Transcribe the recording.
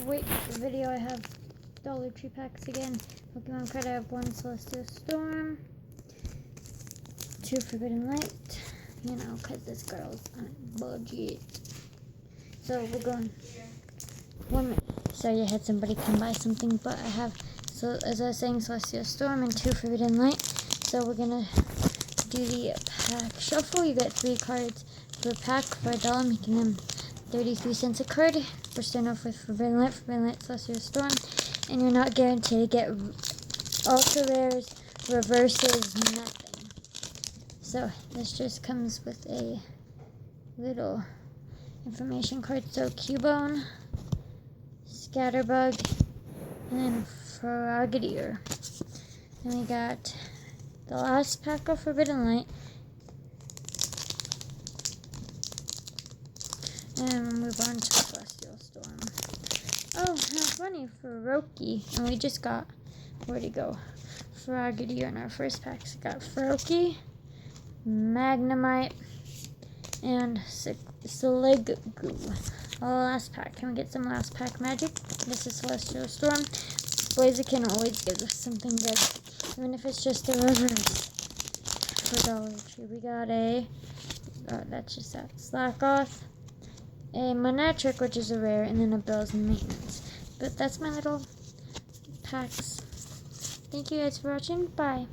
wait for the video. I have Dollar Tree packs again. Pokemon card, I have 1 Celestial Storm, 2 Forbidden Light, you know, because this girl's on a budget. So we're going 1 minute. Sorry I had somebody come buy something, but I have, so as I was saying, Celestial Storm and 2 Forbidden Light. So we're gonna do the pack shuffle. You get 3 cards per pack for $1, making them 33 cents a card. We're starting off with Forbidden Light, Celestial Storm, and you're not guaranteed to get ultra rares, reverses, nothing. So this just comes with a little information card. So Cubone, Scatterbug, and then Frogadier. Then we got the last pack of Forbidden Light. And we'll move on to Celestial Storm. Oh, how funny for Roki. And we just got, where'd he go? Frogadier in our first pack. So we got Froakie, Magnemite, and Sliggoo. Last pack. Can we get some last pack magic? This is Celestial Storm. Blaziken always gives us something good, even if it's just a reverse. For Dollar Tree, we got a, that's just that, Slackoth, a Manectric, which is a rare, and then a Bills and Maintenance. But that's my little packs. Thank you guys for watching. Bye.